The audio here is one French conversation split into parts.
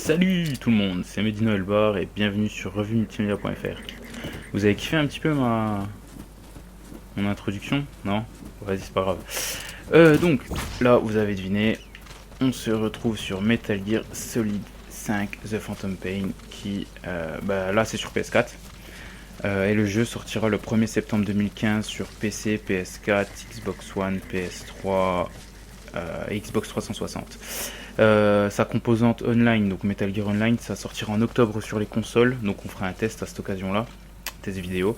Salut tout le monde, c'est Medino Elbar et bienvenue sur revumultimédia.fr. Vous avez kiffé un petit peu mon introduction? Non? Vas-y, c'est pas grave. Donc, là, vous avez deviné, on se retrouve sur Metal Gear Solid 5 The Phantom Pain qui, là, c'est sur PS4. Et le jeu sortira le 1er septembre 2015 sur PC, PS4, Xbox One, PS3 et Xbox 360. Sa composante online, donc Metal Gear Online, ça sortira en octobre sur les consoles, donc on fera un test à cette occasion-là, test vidéo.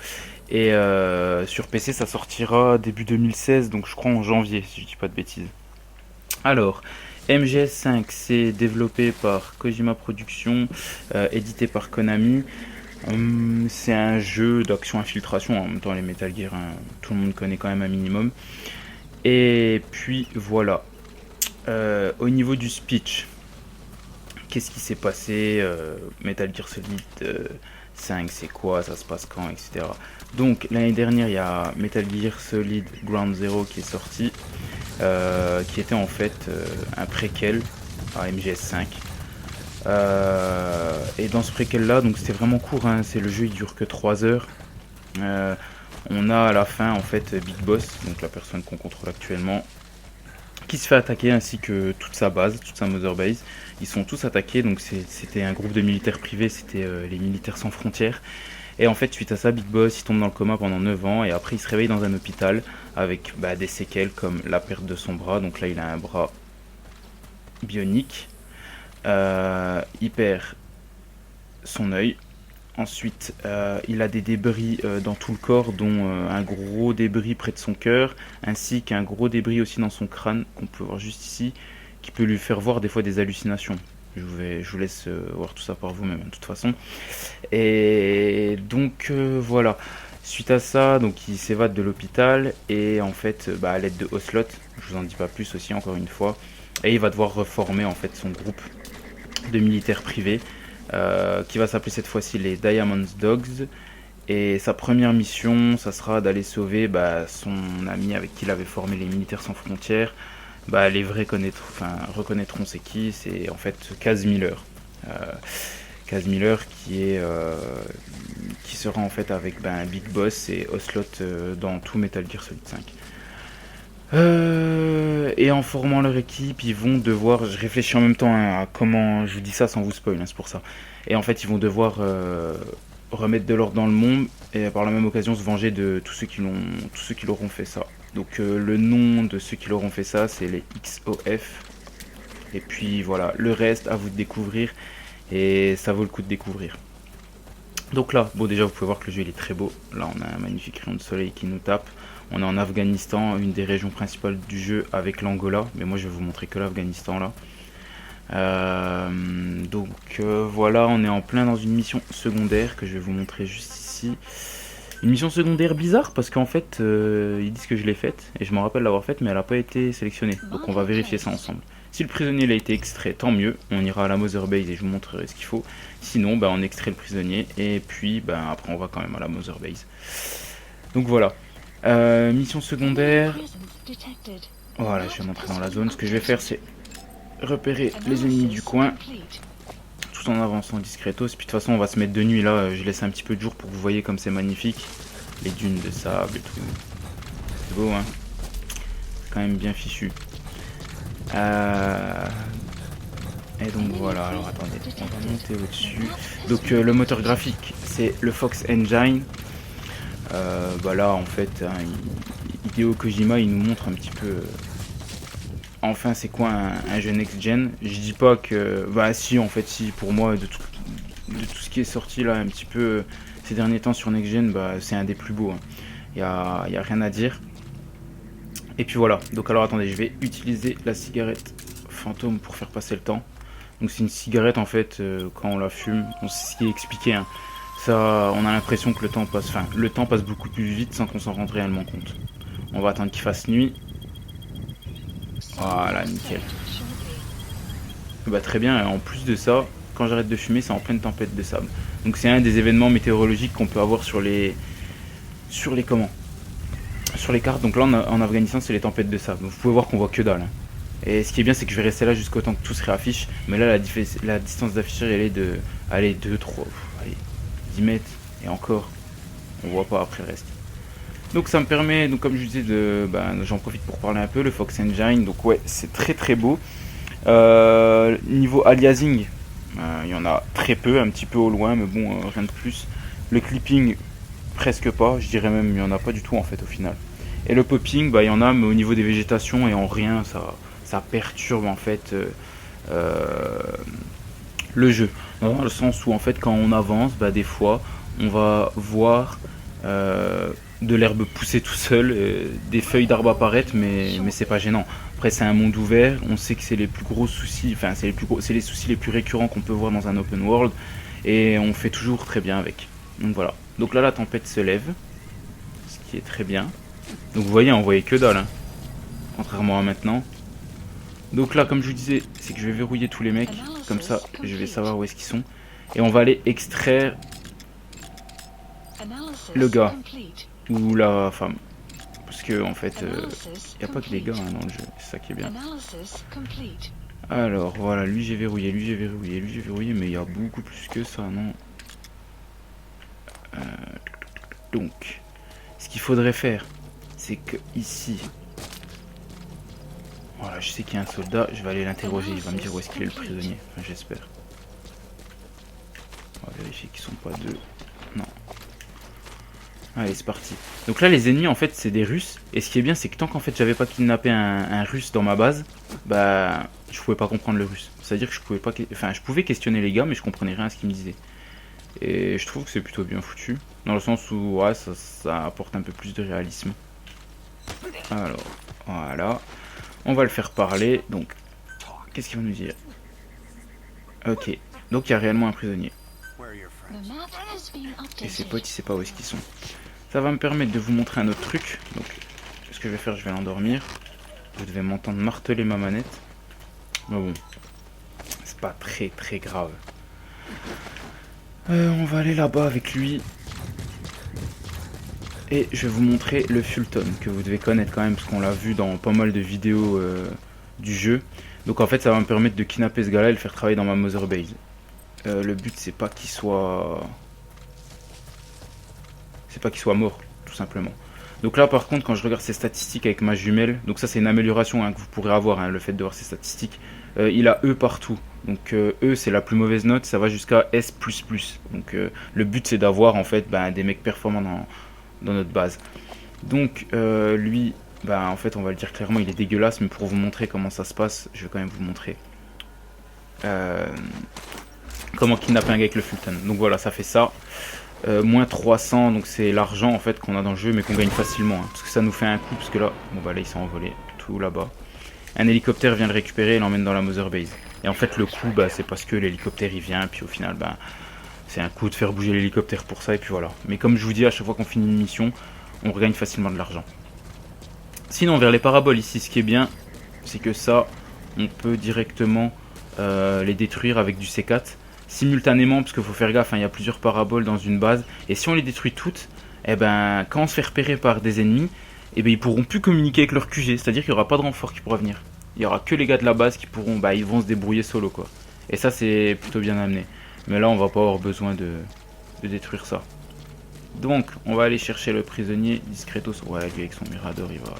Et sur PC, ça sortira début 2016, donc je crois en janvier, si je dis pas de bêtises. Alors, MGS5, c'est développé par Kojima Productions, édité par Konami. C'est un jeu d'action infiltration, en même temps les Metal Gear, hein, tout le monde connaît quand même un minimum. Et puis voilà. Au niveau du speech, qu'est-ce qui s'est passé, Metal Gear Solid 5, c'est quoi, ça se passe quand, etc. Donc l'année dernière, il y a Metal Gear Solid Ground Zero qui est sorti, qui était en fait un préquel à MGS5. Et dans ce préquel là, donc c'était vraiment court, hein, c'est le jeu, il dure que 3 heures. On a à la fin en fait Big Boss, donc la personne qu'on contrôle actuellement, qui se fait attaquer, ainsi que toute sa base, toute sa mother base. Ils sont tous attaqués, donc c'était un groupe de militaires privés, c'était les militaires sans frontières. Et en fait, suite à ça, Big Boss, il tombe dans le coma pendant 9 ans, et après il se réveille dans un hôpital avec des séquelles comme la perte de son bras. Donc là, il a un bras bionique. Il perd son œil. Ensuite, il a des débris dans tout le corps, dont un gros débris près de son cœur, ainsi qu'un gros débris aussi dans son crâne, qu'on peut voir juste ici, qui peut lui faire voir des fois des hallucinations. Je vous laisse voir tout ça par vous-même, de toute façon. Et donc, voilà. Suite à ça, donc il s'évade de l'hôpital, et en fait, à l'aide de Ocelot, je vous en dis pas plus aussi, encore une fois, et il va devoir reformer en fait son groupe de militaires privés, qui va s'appeler cette fois-ci les Diamond Dogs. Et sa première mission, ça sera d'aller sauver son ami avec qui il avait formé les Militaires Sans Frontières. Les vrais reconnaîtront c'est qui, c'est en fait Kaz Miller. Kaz Miller qui sera en fait avec Big Boss et Ocelot dans tout Metal Gear Solid 5. Et en formant leur équipe, ils vont devoir, je réfléchis en même temps à comment je vous dis ça sans vous spoil, hein, c'est pour ça. Et en fait, ils vont devoir remettre de l'ordre dans le monde, et par la même occasion se venger de tous ceux qui leur ont fait ça. Donc le nom de ceux qui leur ont fait ça, c'est les XOF. Et puis voilà, le reste à vous de découvrir, et ça vaut le coup de découvrir. Donc là, bon, déjà vous pouvez voir que le jeu il est très beau. Là on a un magnifique rayon de soleil qui nous tape. On est en Afghanistan, une des régions principales du jeu, avec l'Angola, mais moi je vais vous montrer que l'Afghanistan là. Voilà, on est en plein dans une mission secondaire que je vais vous montrer juste ici. Une mission secondaire bizarre parce qu'en fait ils disent que je l'ai faite, et je me rappelle l'avoir faite, mais elle n'a pas été sélectionnée. Donc on va vérifier ça ensemble. Si le prisonnier a été extrait, tant mieux, on ira à la Mother Base et je vous montrerai ce qu'il faut. Sinon on extrait le prisonnier, et puis après on va quand même à la Mother Base. Donc voilà. Mission secondaire. Voilà, je vais montrer dans la zone. Ce que je vais faire, c'est repérer les ennemis du coin, tout en avançant discretos. Puis de toute façon, on va se mettre de nuit là. Je laisse un petit peu de jour pour que vous voyez comme c'est magnifique. Les dunes de sable et tout. C'est beau, hein. C'est quand même bien fichu. Et donc voilà, alors attendez, on va monter au-dessus. Donc le moteur graphique, c'est le Fox Engine. Là en fait, hein, Hideo Kojima il nous montre un petit peu enfin c'est quoi un jeu next-gen. Je dis pas que si, en fait si, pour moi de tout ce qui est sorti là un petit peu ces derniers temps sur next-gen, c'est un des plus beaux, hein. y a rien à dire. Et puis voilà, donc alors attendez, je vais utiliser la cigarette fantôme pour faire passer le temps. Donc c'est une cigarette en fait, quand on la fume, c'est ce qui est expliqué, hein. Ça, on a l'impression que le temps passe beaucoup plus vite sans qu'on s'en rende réellement compte. On va attendre qu'il fasse nuit. Voilà, nickel. Très bien, en plus de ça, quand j'arrête de fumer, c'est en pleine tempête de sable. Donc c'est un des événements météorologiques qu'on peut avoir sur les cartes. Donc là en Afghanistan, c'est les tempêtes de sable. Vous pouvez voir qu'on voit que dalle, hein. Et ce qui est bien, c'est que je vais rester là jusqu'au temps que tout se réaffiche. Mais là, la distance d'affichage, elle est de, allez, 2, 3, allez, 10 mètres. Et encore, on voit pas après le reste. Donc ça me permet, donc comme je disais, j'en profite pour parler un peu, le Fox Engine. Donc ouais, c'est très très beau. Niveau aliasing, il y en a très peu, un petit peu au loin, mais bon, rien de plus. Le clipping, presque pas, je dirais même, il n'y en a pas du tout en fait au final. Et le popping, il y en a, mais au niveau des végétations et en rien, ça perturbe en fait le jeu. Dans le sens où en fait quand on avance, des fois on va voir de l'herbe pousser tout seul, des feuilles d'arbre apparaître, mais c'est pas gênant. Après c'est un monde ouvert, on sait que c'est les plus gros soucis, enfin c'est les soucis les plus récurrents qu'on peut voir dans un open world, et on fait toujours très bien avec. Donc voilà. Donc là la tempête se lève, ce qui est très bien. Donc vous voyez, on voyait que dalle, hein, contrairement à maintenant. Donc là, comme je vous disais, c'est que je vais verrouiller tous les mecs, comme ça je vais savoir où est-ce qu'ils sont. Et on va aller extraire le gars, ou la femme. Parce que en fait, il n'y a pas que les gars dans le jeu, c'est ça qui est bien. Alors voilà, lui j'ai verrouillé, lui j'ai verrouillé, lui j'ai verrouillé, mais il y a beaucoup plus que ça, non? Donc, ce qu'il faudrait faire, c'est que ici, voilà, je sais qu'il y a un soldat, je vais aller l'interroger, il va me dire où est-ce qu'il est le prisonnier, enfin, j'espère. On va vérifier qu'ils sont pas deux. Non. Allez, c'est parti. Donc là, les ennemis, en fait, c'est des Russes. Et ce qui est bien, c'est que tant qu'en fait, j'avais pas kidnappé un Russe dans ma base, je pouvais pas comprendre le russe. C'est-à-dire que je pouvais pas, je pouvais questionner les gars, mais je comprenais rien à ce qu'ils me disaient. Et je trouve que c'est plutôt bien foutu, dans le sens où, ouais, ça apporte un peu plus de réalisme. Alors, voilà. On va le faire parler. Donc, qu'est-ce qu'il va nous dire? Ok. Donc, il y a réellement un prisonnier. Et ses potes, il sait pas où est-ce qu'ils sont. Ça va me permettre de vous montrer un autre truc. Donc, ce que je vais faire, je vais l'endormir. Vous devez m'entendre marteler ma manette. Mais bon, c'est pas très très grave. On va aller là-bas avec lui. Et je vais vous montrer le Fulton, que vous devez connaître quand même, parce qu'on l'a vu dans pas mal de vidéos du jeu. Donc en fait, ça va me permettre de kidnapper ce gars-là et le faire travailler dans ma Mother Base. Le but, c'est pas qu'il soit... C'est pas qu'il soit mort, tout simplement. Donc là, par contre, quand je regarde ses statistiques avec ma jumelle, donc ça c'est une amélioration que vous pourrez avoir, le fait de voir ses statistiques. Il a E partout. Donc E c'est la plus mauvaise note, ça va jusqu'à S++. Donc le but c'est d'avoir en fait des mecs performants dans notre base. Donc lui, en fait on va le dire clairement, il est dégueulasse, mais pour vous montrer comment ça se passe, je vais quand même vous montrer comment kidnapper un gars avec le Fulton. Donc voilà, ça fait ça. Moins 300, donc c'est l'argent en fait qu'on a dans le jeu, mais qu'on gagne facilement, parce que ça nous fait un coup, parce que là, là il s'est envolé tout là-bas. Un hélicoptère vient le récupérer et l'emmène dans la Mother Base. Et en fait le coup, c'est parce que l'hélicoptère il vient, puis au final, c'est un coup de faire bouger l'hélicoptère pour ça, et puis voilà. Mais comme je vous dis, à chaque fois qu'on finit une mission, on regagne facilement de l'argent. Sinon, vers les paraboles ici, ce qui est bien, c'est que ça, on peut directement les détruire avec du C4. Simultanément, parce qu'il faut faire gaffe, il y a plusieurs paraboles dans une base, et si on les détruit toutes, quand on se fait repérer par des ennemis, ils pourront plus communiquer avec leur QG, c'est-à-dire qu'il n'y aura pas de renfort qui pourra venir. Il n'y aura que les gars de la base qui pourront, ils vont se débrouiller solo, quoi. Et ça, c'est plutôt bien amené. Mais là, on va pas avoir besoin de détruire ça. Donc, on va aller chercher le prisonnier discretos. Ouais, lui avec son mirador, il va...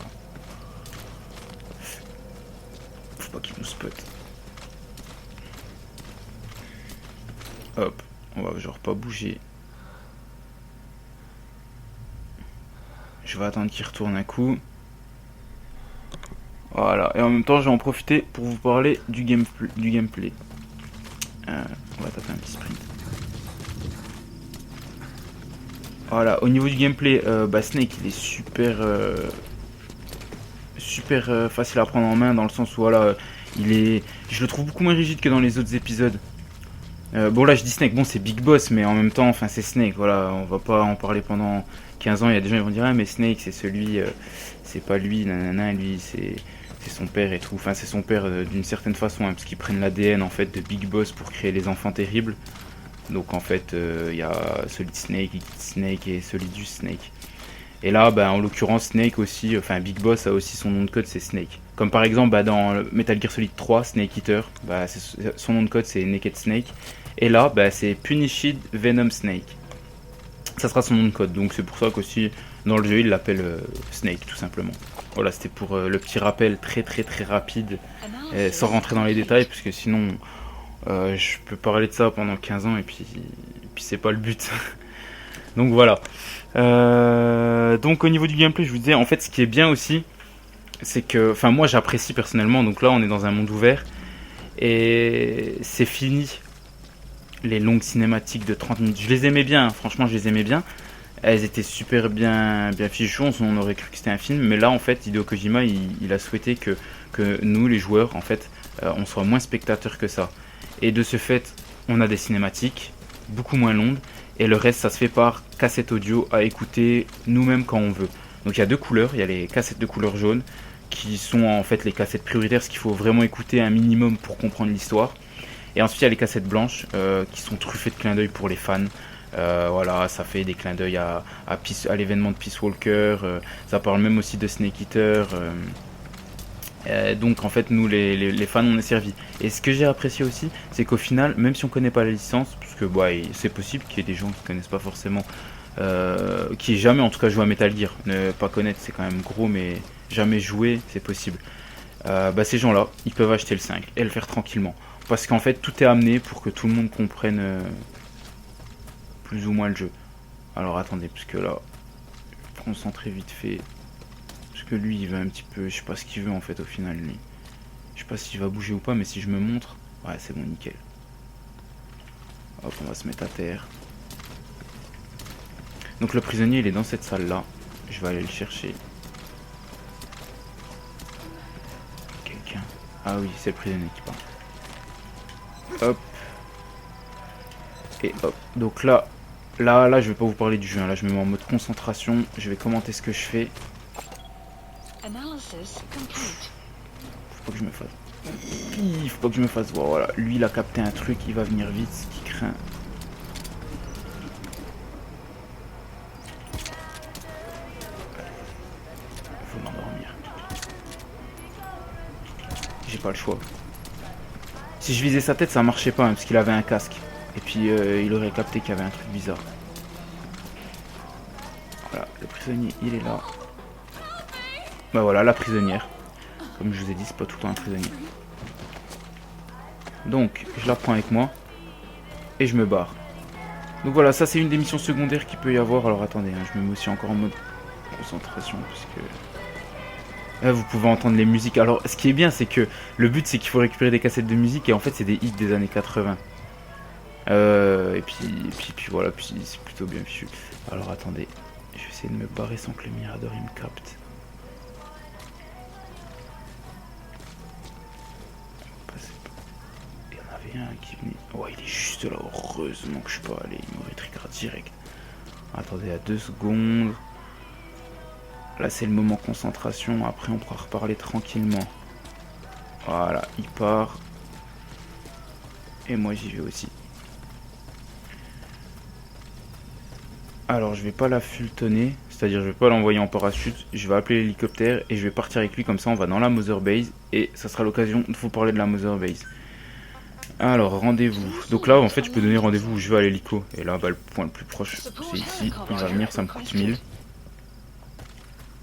Faut pas qu'il nous spot. Hop, on va genre pas bouger. Je vais attendre qu'il retourne un coup. Voilà, et en même temps je vais en profiter pour vous parler du gameplay. On va taper un petit sprint. Voilà, au niveau du gameplay, Snake il est super facile à prendre en main, dans le sens où voilà, je le trouve beaucoup moins rigide que dans les autres épisodes. Bon là je dis Snake, bon c'est Big Boss, mais en même temps c'est Snake, voilà, on va pas en parler pendant 15 ans, il y a des gens qui vont dire mais Snake c'est celui, c'est pas lui, nanana, lui c'est son père et tout, c'est son père d'une certaine façon, parce qu'ils prennent l'ADN en fait de Big Boss pour créer les enfants terribles. Donc en fait il y a celui de Snake, Snake et celui du Snake. Et là, bah, en l'occurrence, Snake aussi, enfin Big Boss a aussi son nom de code, c'est Snake. Comme par exemple bah, dans Metal Gear Solid 3, Snake Eater, bah, son nom de code c'est Naked Snake. Et là, bah, c'est Punished Venom Snake. Ça sera son nom de code, donc c'est pour ça qu'aussi dans le jeu il l'appelle Snake tout simplement. Voilà, c'était pour le petit rappel très rapide, sans rentrer dans les détails, parce que sinon je peux parler de ça pendant 15 ans et puis c'est pas le but. Donc voilà. Donc au niveau du gameplay, je vous disais, en fait ce qui est bien aussi, c'est que, enfin moi j'apprécie personnellement, donc là on est dans un monde ouvert, et c'est fini les longues cinématiques de 30 minutes. Je les aimais bien, franchement je les aimais bien. Elles étaient super bien fichues, on aurait cru que c'était un film, mais là en fait Hideo Kojima il a souhaité que nous les joueurs en fait on soit moins spectateurs que ça. Et de ce fait on a des cinématiques beaucoup moins longues, et le reste ça se fait par cassette audio à écouter nous-mêmes quand on veut. Donc il y a deux couleurs, il y a les cassettes de couleur jaune qui sont en fait les cassettes prioritaires, ce qu'il faut vraiment écouter un minimum pour comprendre l'histoire. Et ensuite il y a les cassettes blanches qui sont truffées de clins d'œil pour les fans. Voilà, ça fait des clins d'œil à l'événement de Peace Walker, ça parle même aussi de Snake Eater. Donc en fait nous les fans on est servis. Et ce que j'ai apprécié aussi, c'est qu'au final, même si on connaît pas la licence, parce que bah, c'est possible qu'il y ait des gens qui connaissent pas forcément, qui aient jamais en tout cas joué à Metal Gear, ne pas connaître c'est quand même gros, mais jamais joué c'est possible. Bah, ces gens là ils peuvent acheter le 5 et le faire tranquillement, parce qu'en fait tout est amené pour que tout le monde comprenne plus ou moins le jeu. Alors attendez, parce que là je vais concentrer vite fait, parce que lui il veut un petit peu, je sais pas ce qu'il veut en fait au final lui. Je sais pas s'il va bouger ou pas, mais si je me montre, ouais c'est bon, nickel. Hop, on va se mettre à terre. Donc le prisonnier il est dans cette salle là, je vais aller le chercher. Quelqu'un, ah oui c'est le prisonnier qui parle. Hop. Et hop, donc là je vais pas vous parler du jeu, hein. Là je me mets en mode concentration, je vais commenter ce que je fais. Faut pas que je me fasse. Il faut pas que je me fasse voir, voilà. Lui il a capté un truc, il va venir vite, ce qui craint. Il faut m'endormir. J'ai pas le choix. Si je visais sa tête ça marchait pas, hein, parce qu'il avait un casque. Et puis il aurait capté qu'il y avait un truc bizarre. Voilà, le prisonnier il est là. Bah voilà, la prisonnière. Comme je vous ai dit, c'est pas tout le temps un prisonnier. Donc, je la prends avec moi. Et je me barre. Donc voilà, ça c'est une des missions secondaires qu'il peut y avoir. Alors attendez, hein, je me mets aussi encore en mode concentration. Parce que là, vous pouvez entendre les musiques. Alors, ce qui est bien, c'est que le but, c'est qu'il faut récupérer des cassettes de musique. Et en fait, c'est des hits des années 80. Et puis voilà, puis c'est plutôt bien fichu. Alors attendez, je vais essayer de me barrer sans que le Mirador il me capte. Il y en avait un qui venait. Oh, il est juste là, heureusement que je suis pas allé, il m'aurait trigger direct. Attendez, à 2 secondes. Là c'est le moment concentration, après on pourra reparler tranquillement. Voilà, il part. Et moi j'y vais aussi. Alors je vais pas la fultonner, c'est-à-dire je vais pas l'envoyer en parachute, je vais appeler l'hélicoptère et je vais partir avec lui, comme ça on va dans la Mother Base et ça sera l'occasion de vous parler de la Mother Base. Alors rendez-vous, donc là en fait je peux donner rendez-vous où je vais à l'hélico, et là bah, le point le plus proche c'est ici, il va venir, ça me coûte 1000.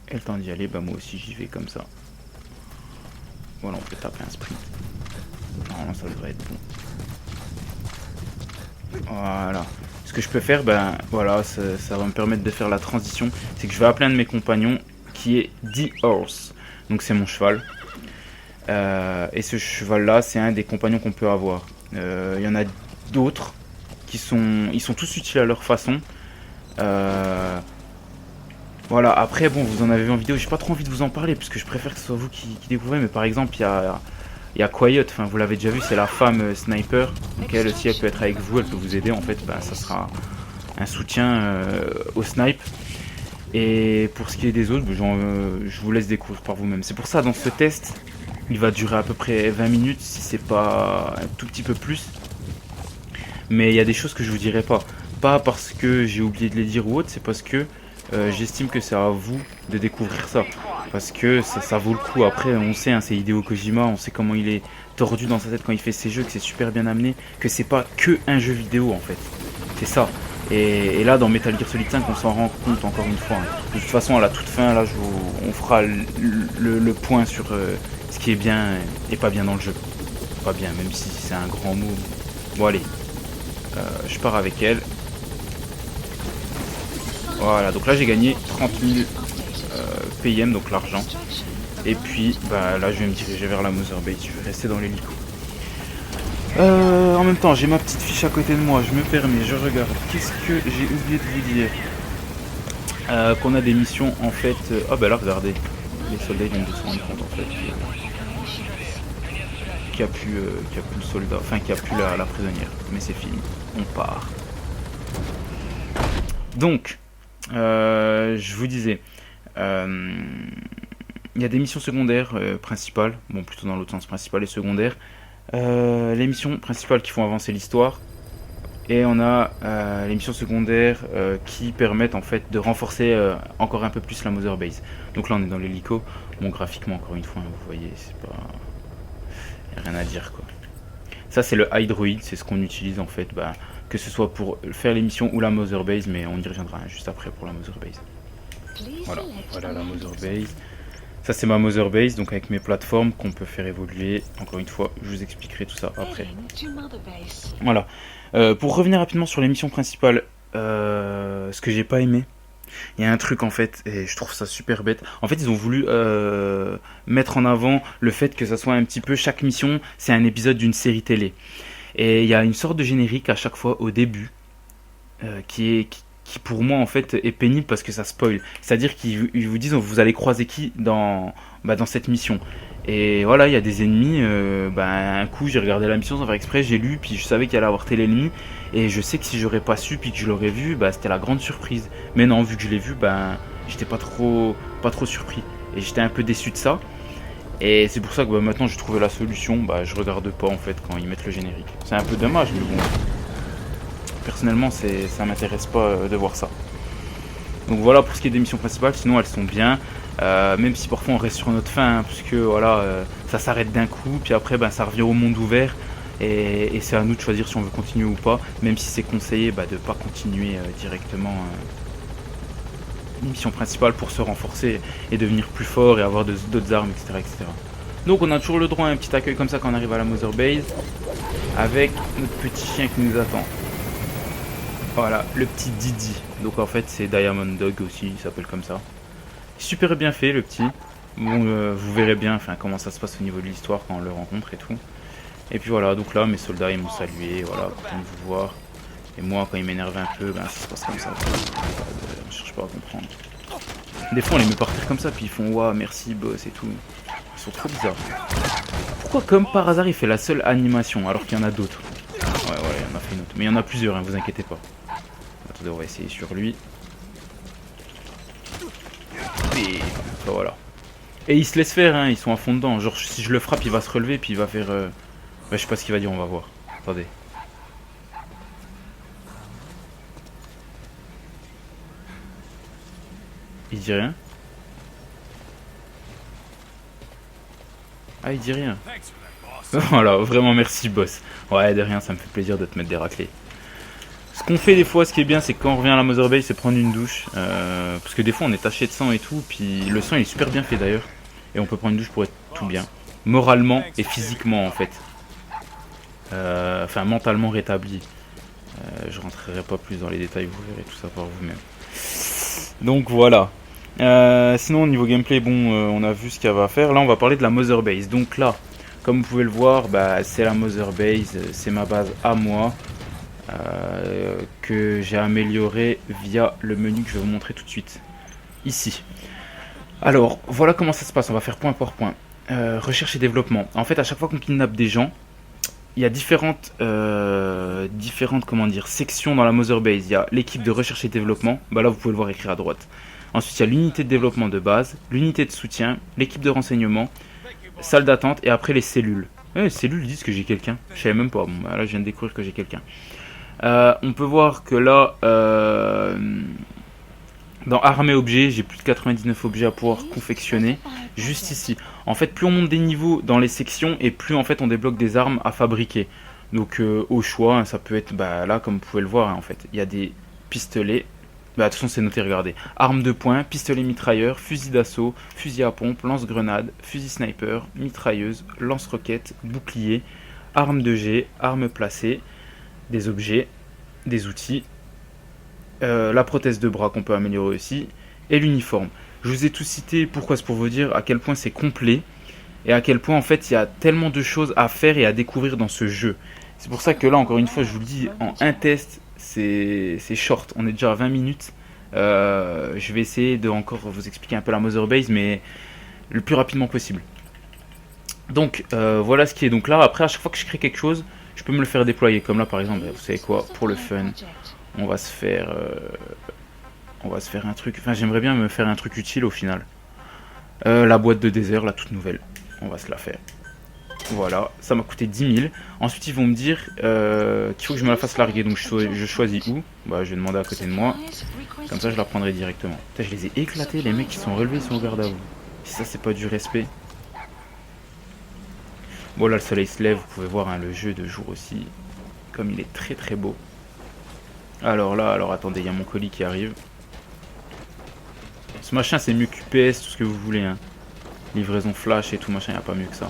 Et le temps d'y aller, bah moi aussi j'y vais comme ça. Voilà, on peut taper un sprint. Normalement ça devrait être bon. Voilà. Ce que je peux faire, ben voilà, ça va me permettre de faire la transition. C'est que je vais appeler un de mes compagnons qui est The Horse. Donc c'est mon cheval. Et ce cheval là, c'est un des compagnons qu'on peut avoir. Il y en a d'autres qui sont... Ils sont tous utiles à leur façon. Voilà, après bon, vous en avez vu en vidéo, j'ai pas trop envie de vous en parler parce que je préfère que ce soit vous qui découvrez. Mais par exemple, il y a Quiet, enfin vous l'avez déjà vu, c'est la femme sniper. Donc elle aussi, elle peut être avec vous, elle peut vous aider en fait. Ben, ça sera un soutien au snipe. Et pour ce qui est des autres, je vous laisse découvrir par vous-même. C'est pour ça, dans ce test, il va durer à peu près 20 minutes, si c'est pas un tout petit peu plus. Mais il y a des choses que je vous dirai pas. Pas parce que j'ai oublié de les dire ou autre, c'est parce que j'estime que c'est à vous de découvrir ça. Parce que ça vaut le coup. Après, on sait, hein, c'est Hideo Kojima, on sait comment il est tordu dans sa tête quand il fait ses jeux, que c'est super bien amené, que c'est pas que un jeu vidéo en fait. C'est ça. Et là, dans Metal Gear Solid 5, on s'en rend compte encore une fois, hein. De toute façon, à la toute fin, là, on fera le point sur ce qui est bien et pas bien dans le jeu. Pas bien, même si c'est un grand mot. Bon, allez. Je pars avec elle. Voilà, donc là, j'ai gagné 30 000 PM, donc l'argent. Et puis, bah, là, je vais me diriger vers la Mother Base. Je vais rester dans l'hélico. En même temps, j'ai ma petite fiche à côté de moi, je me permets, je regarde. Qu'est-ce que j'ai oublié de vous dire? Qu'on a des missions en fait. Ah bah là, regardez, les soldats ils viennent de se rendre compte en fait qu'il n'y a plus le soldat, enfin qu'il n'y a plus la prisonnière. Mais c'est fini, on part. Donc, je vous disais, il y a des missions secondaires principales, bon plutôt dans l'autre sens, principales et secondaires. Les missions principales qui font avancer l'histoire et on a les missions secondaires qui permettent en fait de renforcer encore un peu plus la Mother Base. Donc là on est dans l'hélico, bon graphiquement encore une fois, hein, vous voyez, c'est pas... y a rien à dire quoi. Ça c'est le High Droid, c'est ce qu'on utilise en fait, bah, que ce soit pour faire les missions ou la Mother Base, mais on y reviendra hein, juste après pour la Mother Base. Voilà la Mother Base. Ça c'est ma Mother Base, donc avec mes plateformes qu'on peut faire évoluer. Encore une fois, je vous expliquerai tout ça après. Voilà. Pour revenir rapidement sur les missions principales, ce que j'ai pas aimé, il y a un truc en fait, et je trouve ça super bête. En fait, ils ont voulu mettre en avant le fait que ça soit un petit peu, chaque mission, c'est un épisode d'une série télé. Et il y a une sorte de générique à chaque fois au début, qui pour moi en fait est pénible parce que ça spoil. C'est-à-dire qu'ils vous disent vous allez croiser qui dans cette mission. Et voilà, il y a des ennemis, un coup j'ai regardé la mission sans faire exprès, j'ai lu, puis je savais qu'il allait avoir tel ennemi, et je sais que si j'aurais pas su, puis que je l'aurais vu, c'était la grande surprise. Mais non, vu que je l'ai vu, j'étais pas trop surpris. Et j'étais un peu déçu de ça. Et c'est pour ça que maintenant j'ai trouvé la solution, je regarde pas en fait quand ils mettent le générique. C'est un peu dommage, mais bon. Personnellement, ça m'intéresse pas de voir ça. Donc voilà pour ce qui est des missions principales, sinon elles sont bien. Même si parfois on reste sur notre fin, hein, parce que voilà, ça s'arrête d'un coup, puis après ça revient au monde ouvert. Et c'est à nous de choisir si on veut continuer ou pas, même si c'est conseillé de ne pas continuer directement mission principale pour se renforcer et devenir plus fort et avoir d'autres armes, etc., etc. Donc on a toujours le droit à un petit accueil comme ça quand on arrive à la Mother Base, avec notre petit chien qui nous attend. Voilà, le petit Didi. Donc en fait c'est Diamond Dog aussi, il s'appelle comme ça. Super bien fait le petit. Bon, vous verrez bien comment ça se passe au niveau de l'histoire quand on le rencontre et tout. Et puis voilà, donc là mes soldats ils m'ont salué, voilà, content de vous voir. Et moi quand ils m'énervent un peu, ça se passe comme ça. On cherche pas à comprendre. Des fois on les met partir comme ça, puis ils font waouh merci boss et tout. Ils sont trop bizarres. Pourquoi comme par hasard il fait la seule animation alors qu'il y en a d'autres? Ouais, il y en a fait une autre. Mais il y en a plusieurs, hein, vous inquiétez pas. Attendez, on va essayer sur lui. Et voilà. Et ils se laissent faire, hein, ils sont à fond dedans. Genre si je le frappe, il va se relever, puis il va faire... je sais pas ce qu'il va dire, on va voir. Attendez. Il dit rien? Ah, il dit rien. Voilà, vraiment merci boss. Ouais, de rien, ça me fait plaisir de te mettre des raclés. Ce qu'on fait des fois, ce qui est bien, c'est que quand on revient à la Mother Base, c'est prendre une douche. Parce que des fois, on est taché de sang et tout. Puis le sang, il est super bien fait d'ailleurs. Et on peut prendre une douche pour être tout bien. Moralement et physiquement, en fait. Mentalement rétabli. Je rentrerai pas plus dans les détails, vous verrez tout ça par vous-même. Donc voilà. Sinon, au niveau gameplay, on a vu ce qu'il y avait à faire. Là, on va parler de la Mother Base. Donc là, comme vous pouvez le voir, c'est la Mother Base. C'est ma base à moi. Que j'ai amélioré via le menu que je vais vous montrer tout de suite ici. Alors voilà comment ça se passe, on va faire point par point. Recherche et développement. En fait à chaque fois qu'on kidnappe des gens, il y a différentes sections dans la Mother Base. Il y a l'équipe de recherche et développement, là vous pouvez le voir écrit à droite. Ensuite il y a l'unité de développement de base, l'unité de soutien, l'équipe de renseignement, salle d'attente et après les cellules. Les cellules disent que j'ai quelqu'un, je savais même pas, là je viens de découvrir que j'ai quelqu'un. On peut voir que là, Dans armée objet, j'ai plus de 99 objets à pouvoir confectionner. Juste ici. En fait, plus on monte des niveaux dans les sections et plus en fait on débloque des armes à fabriquer. Donc au choix, hein, ça peut être là comme vous pouvez le voir hein, en fait. Il y a des pistolets. De toute façon c'est noté, regardez. Armes de poing, pistolet mitrailleur, fusil d'assaut, fusil à pompe, lance-grenade, fusil sniper, mitrailleuse, lance-roquette, bouclier, armes de jet, armes placées, des objets, des outils, la prothèse de bras qu'on peut améliorer aussi, et l'uniforme. Je vous ai tout cité, pourquoi? C'est pour vous dire à quel point c'est complet, et à quel point en fait il y a tellement de choses à faire et à découvrir dans ce jeu. C'est pour ça que là, encore une fois, je vous le dis, en un test, c'est short. On est déjà à 20 minutes. Je vais essayer de encore vous expliquer un peu la Mother Base, mais le plus rapidement possible. Donc voilà ce qui est. Donc là, après, à chaque fois que je crée quelque chose, je peux me le faire déployer. Comme là, par exemple, vous savez quoi, pour le fun, on va se faire un truc. Enfin, j'aimerais bien me faire un truc utile au final. La boîte de désert, la toute nouvelle. On va se la faire. Voilà, ça m'a coûté 10 000. Ensuite, ils vont me dire qu'il faut que je me la fasse larguer. Donc, je choisis où. Je vais demander à côté de moi. Comme ça, je la prendrai directement. Putain, je les ai éclatés, les mecs qui sont relevés, ils sont au garde à vous. Si ça, c'est pas du respect. Bon, là, le soleil se lève. Vous pouvez voir hein, le jeu de jour aussi. Comme il est très très beau. Alors là, attendez, il y a mon colis qui arrive. Ce machin, c'est mieux qu'UPS, tout ce que vous voulez. Hein. Livraison flash et tout, machin, il n'y a pas mieux que ça.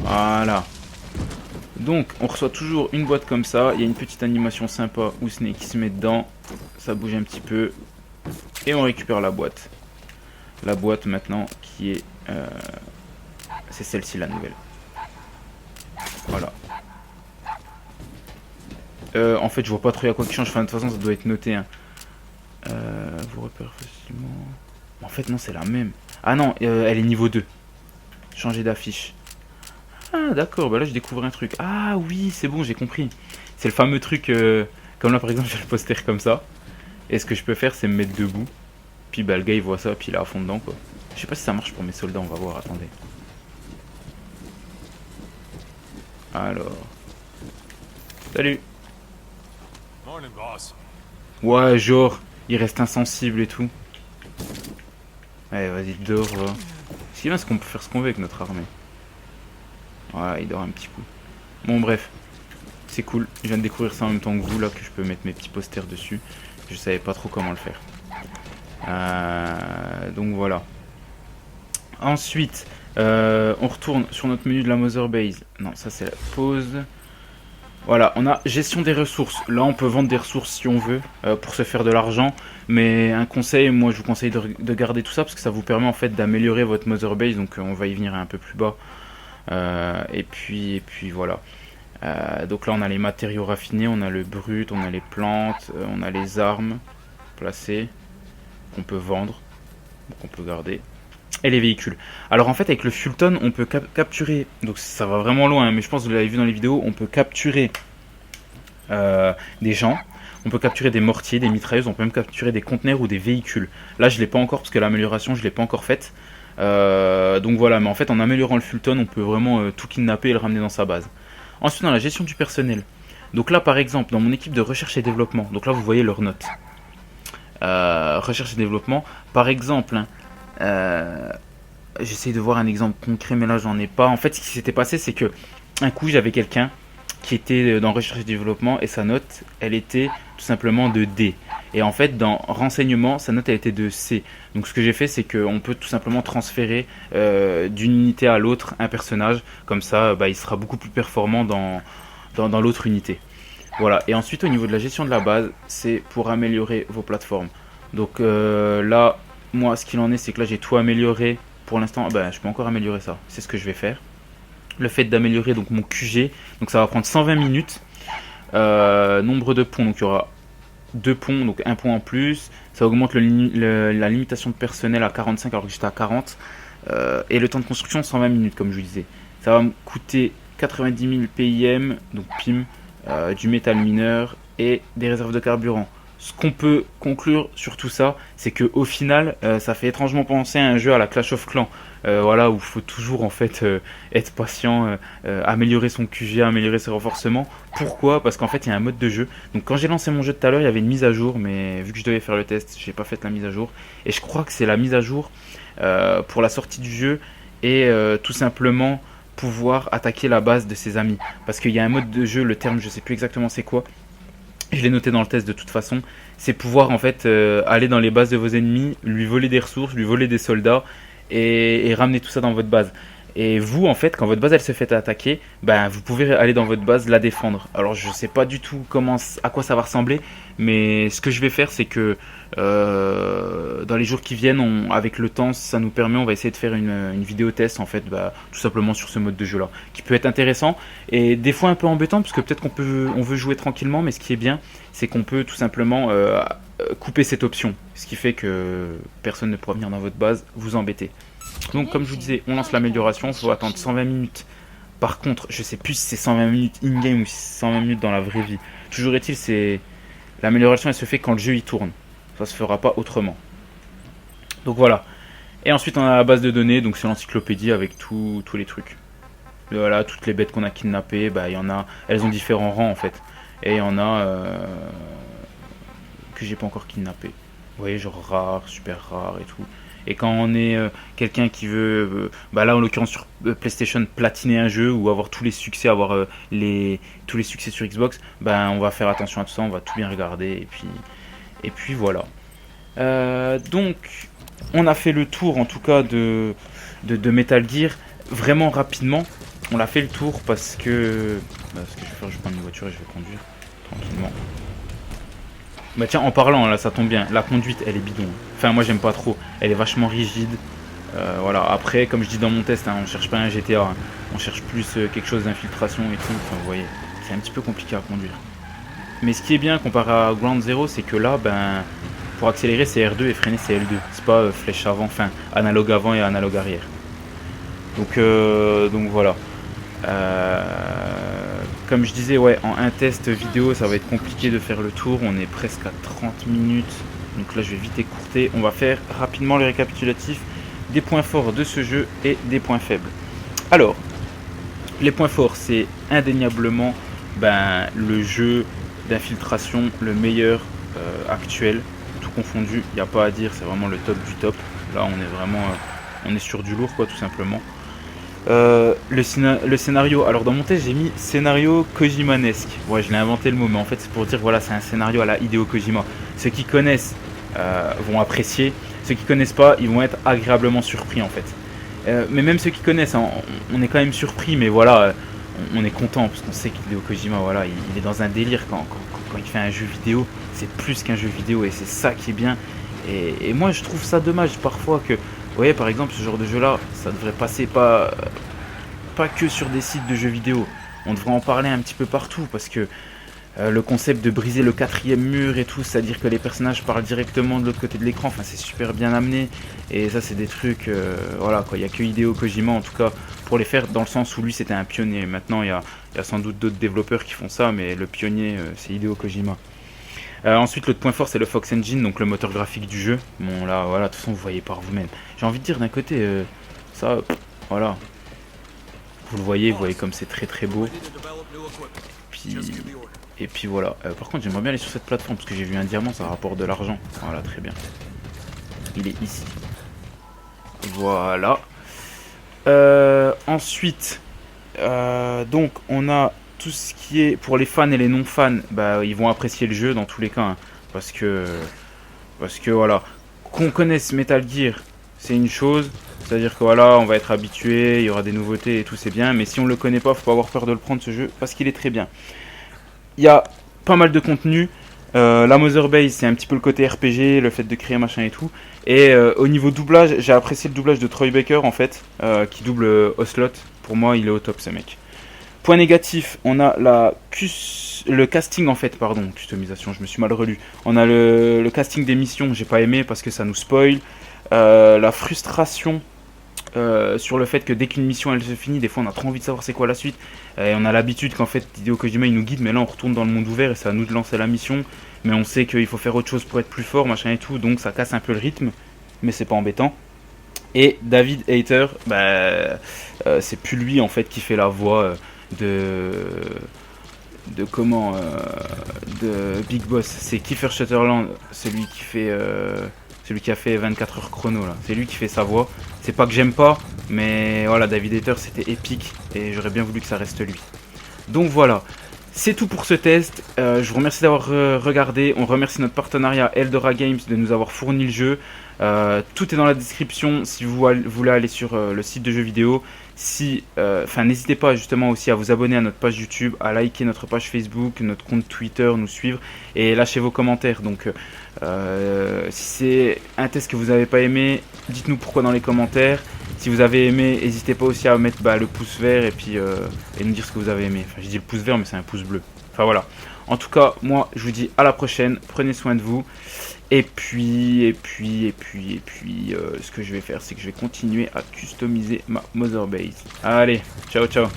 Voilà. Donc, on reçoit toujours une boîte comme ça. Il y a une petite animation sympa où Snake se met dedans. Ça bouge un petit peu. Et on récupère la boîte. La boîte maintenant qui est... c'est celle-ci la nouvelle. Voilà. En fait, je vois pas trop à quoi qui change. Enfin, de toute façon, ça doit être noté. Hein. Vous repérez facilement... En fait, non, c'est la même. Ah non, elle est niveau 2. Changer d'affiche. Ah d'accord, là je découvre un truc. Ah oui, c'est bon, j'ai compris. C'est le fameux truc, comme là par exemple j'ai le poster comme ça. Et ce que je peux faire c'est me mettre debout. Puis le gars il voit ça, puis il est à fond dedans quoi. Je sais pas si ça marche pour mes soldats, on va voir, attendez. Alors. Salut. Ouais, genre, il reste insensible et tout. Allez, vas-y, dors, va. Ce qui est bien, c'est qu'on peut faire ce qu'on veut avec notre armée. Voilà, il dort un petit coup. Bon, bref. C'est cool. Je viens de découvrir ça en même temps que vous, là, que je peux mettre mes petits posters dessus. Je savais pas trop comment le faire. Donc, voilà. Ensuite, on retourne sur notre menu de la Mother Base. Non, ça, c'est la pause. Voilà, on a gestion des ressources. Là, on peut vendre des ressources si on veut, pour se faire de l'argent. Mais un conseil, moi, je vous conseille de garder tout ça, parce que ça vous permet, en fait, d'améliorer votre Mother Base. Donc, on va y venir un peu plus bas. Et puis voilà. Donc là on a les matériaux raffinés, on a le brut, on a les plantes, on a les armes placées qu'on peut vendre, qu'on peut garder, et les véhicules. Alors en fait avec le Fulton on peut capturer, donc ça va vraiment loin hein, mais je pense que vous l'avez vu dans les vidéos, on peut capturer des gens, on peut capturer des mortiers, des mitrailleuses, on peut même capturer des conteneurs ou des véhicules. Là je l'ai pas encore parce que l'amélioration je l'ai pas encore faite. Donc voilà, mais en fait en améliorant le Fulton on peut vraiment tout kidnapper et le ramener dans sa base. Ensuite dans la gestion du personnel, donc là par exemple dans mon équipe de recherche et développement, donc là vous voyez leurs notes. Recherche et développement, par exemple j'essaye de voir un exemple concret mais là j'en ai pas. En fait ce qui s'était passé c'est que un coup j'avais quelqu'un qui était dans recherche et développement et sa note elle était tout simplement de D. Et en fait dans renseignement sa note elle était de C. Donc ce que j'ai fait c'est qu'on peut tout simplement transférer d'une unité à l'autre un personnage. Comme ça il sera beaucoup plus performant dans l'autre unité. Voilà, et ensuite au niveau de la gestion de la base c'est pour améliorer vos plateformes. Donc là moi ce qu'il en est c'est que là j'ai tout amélioré. Pour l'instant je peux encore améliorer ça, c'est ce que je vais faire. Le fait d'améliorer donc mon QG, donc ça va prendre 120 minutes. Nombre de ponts, donc il y aura 2 ponts, donc 1 pont en plus. Ça augmente la limitation de personnel à 45 alors que j'étais à 40. Et le temps de construction 120 minutes comme je vous disais. Ça va me coûter 90 000 PIM, donc PIM, du métal mineur et des réserves de carburant. ce qu'on peut conclure sur tout ça, c'est que au final, ça fait étrangement penser à un jeu à la Clash of Clans, voilà, où il faut toujours en fait être patient, améliorer son QG, améliorer ses renforcements. Pourquoi? Parce qu'en fait, il y a un mode de jeu. Donc, quand j'ai lancé mon jeu tout à l'heure, il y avait une mise à jour, mais vu que je devais faire le test, j'ai pas fait la mise à jour. Et je crois que c'est la mise à jour pour la sortie du jeu et tout simplement pouvoir attaquer la base de ses amis. Parce qu'il y a un mode de jeu, le terme, je sais plus exactement c'est quoi. Je l'ai noté dans le test de toute façon, c'est pouvoir en fait aller dans les bases de vos ennemis, lui voler des ressources, lui voler des soldats et ramener tout ça dans votre base. Et vous en fait, quand votre base elle se fait attaquer, ben vous pouvez aller dans votre base la défendre. Alors je sais pas du tout à quoi ça va ressembler, mais ce que je vais faire c'est que dans les jours qui viennent, avec le temps, ça nous permet, on va essayer de faire une vidéo test en fait, tout simplement sur ce mode de jeu là, qui peut être intéressant et des fois un peu embêtant parce que peut-être on veut jouer tranquillement, mais ce qui est bien, c'est qu'on peut tout simplement couper cette option, ce qui fait que personne ne pourra venir dans votre base vous embêter. Donc comme je vous disais, on lance l'amélioration, il faut attendre 120 minutes. Par contre, je sais plus si c'est 120 minutes in-game ou si c'est 120 minutes dans la vraie vie. Toujours est-il, c'est l'amélioration elle se fait quand le jeu il tourne. Ça se fera pas autrement. Donc voilà. Et ensuite on a la base de données, donc c'est l'encyclopédie avec tous les trucs. Et voilà, toutes les bêtes qu'on a kidnappées, il y en a, elles ont différents rangs en fait. Et il y en a que j'ai pas encore kidnappé. Vous voyez, genre rare, super rare et tout. Et quand on est quelqu'un qui veut, là en l'occurrence sur PlayStation, platiner un jeu ou avoir tous les succès, avoir tous les succès sur Xbox, on va faire attention à tout ça, on va tout bien regarder et puis voilà. Donc on a fait le tour en tout cas de Metal Gear vraiment rapidement. On l'a fait le tour parce que ce que je vais faire, je vais prendre une voiture et je vais conduire tranquillement. Bah tiens, en parlant, là ça tombe bien, la conduite elle est bidon. Enfin moi j'aime pas trop, elle est vachement rigide. Voilà, après comme je dis dans mon test, on cherche pas un GTA, on cherche plus quelque chose d'infiltration et tout. Enfin vous voyez, c'est un petit peu compliqué à conduire. Mais ce qui est bien comparé à Ground Zero, c'est que là, pour accélérer c'est R2 et freiner c'est L2. C'est pas flèche avant, enfin analogue avant et analogue arrière. Donc voilà. Comme je disais, ouais, en un test vidéo, ça va être compliqué de faire le tour. On est presque à 30 minutes. Donc là, je vais vite écourter. On va faire rapidement le récapitulatif des points forts de ce jeu et des points faibles. Alors, les points forts, c'est indéniablement le jeu d'infiltration, le meilleur actuel. Tout confondu, il n'y a pas à dire, c'est vraiment le top du top. Là, on est vraiment on est sur du lourd, quoi, tout simplement. Le scénario, alors dans mon test j'ai mis scénario Kojimanesque. Ouais, je l'ai inventé le mot, mais en fait c'est pour dire voilà, c'est un scénario à la Hideo Kojima. Ceux qui connaissent vont apprécier, ceux qui connaissent pas, ils vont être agréablement surpris en fait. Mais même ceux qui connaissent, on est quand même surpris, mais voilà, on est content parce qu'on sait qu'Hideo Kojima, voilà, il est dans un délire quand il fait un jeu vidéo, c'est plus qu'un jeu vidéo et c'est ça qui est bien. Et moi je trouve ça dommage parfois que, vous voyez, par exemple, ce genre de jeu-là, ça devrait passer pas que sur des sites de jeux vidéo. On devrait en parler un petit peu partout, parce que le concept de briser le quatrième mur et tout, c'est-à-dire que les personnages parlent directement de l'autre côté de l'écran, enfin, c'est super bien amené. Et ça, c'est des trucs, voilà, quoi. Il n'y a que Hideo Kojima, en tout cas, pour les faire, dans le sens où lui, c'était un pionnier. Maintenant, il y a sans doute d'autres développeurs qui font ça, mais le pionnier, c'est Hideo Kojima. Ensuite, l'autre point fort, c'est le Fox Engine, donc le moteur graphique du jeu. Bon, là, voilà, de toute façon, vous voyez par vous-même. J'ai envie de dire d'un côté, ça, voilà. Vous voyez comme c'est très très beau. Et puis voilà. Par contre, j'aimerais bien aller sur cette plateforme, parce que j'ai vu un diamant, ça rapporte de l'argent. Voilà, très bien. Il est ici. Voilà. Ensuite, donc, on a tout ce qui est pour les fans et les non fans, ils vont apprécier le jeu dans tous les cas, parce que voilà, qu'on connaisse Metal Gear, c'est une chose, c'est-à-dire que voilà, on va être habitué, il y aura des nouveautés et tout, c'est bien, mais si on le connaît pas, faut pas avoir peur de le prendre ce jeu, parce qu'il est très bien. Il y a pas mal de contenu. La Mother Base, c'est un petit peu le côté RPG, le fait de créer machin et tout. Et au niveau doublage, j'ai apprécié le doublage de Troy Baker en fait, qui double Ocelot. Pour moi, il est au top ce mec. Point négatif, on a le casting en fait, pardon, customisation, je me suis mal relu. On a le casting des missions, j'ai pas aimé parce que ça nous spoil. La frustration sur le fait que dès qu'une mission elle se finit, des fois on a trop envie de savoir c'est quoi la suite. Et on a l'habitude qu'en fait Hideo Kojima il nous guide, mais là on retourne dans le monde ouvert et c'est à nous de lancer la mission. Mais on sait qu'il faut faire autre chose pour être plus fort, machin et tout, donc ça casse un peu le rythme, mais c'est pas embêtant. Et David Hayter, c'est plus lui en fait qui fait la voix de de comment de Big Boss, c'est Kiefer Sutherland, celui qui a fait 24 heures chrono là. C'est lui qui fait sa voix. C'est pas que j'aime pas, mais voilà, David Hayter c'était épique et j'aurais bien voulu que ça reste lui. Donc voilà, c'est tout pour ce test. Je vous remercie d'avoir regardé. On remercie notre partenariat Eldora Games de nous avoir fourni le jeu. Tout est dans la description si vous voulez aller sur le site de jeux vidéo. N'hésitez pas justement aussi à vous abonner à notre page YouTube, à liker notre page Facebook, notre compte Twitter, nous suivre et lâcher vos commentaires. Donc si c'est un test que vous n'avez pas aimé, dites-nous pourquoi dans les commentaires. Si vous avez aimé, n'hésitez pas aussi à mettre le pouce vert et puis et nous dire ce que vous avez aimé. Enfin, je dis le pouce vert, mais c'est un pouce bleu. Enfin voilà. En tout cas, moi, je vous dis à la prochaine. Prenez soin de vous. Et puis, ce que je vais faire, c'est que je vais continuer à customiser ma Mother Base. Allez, ciao, ciao.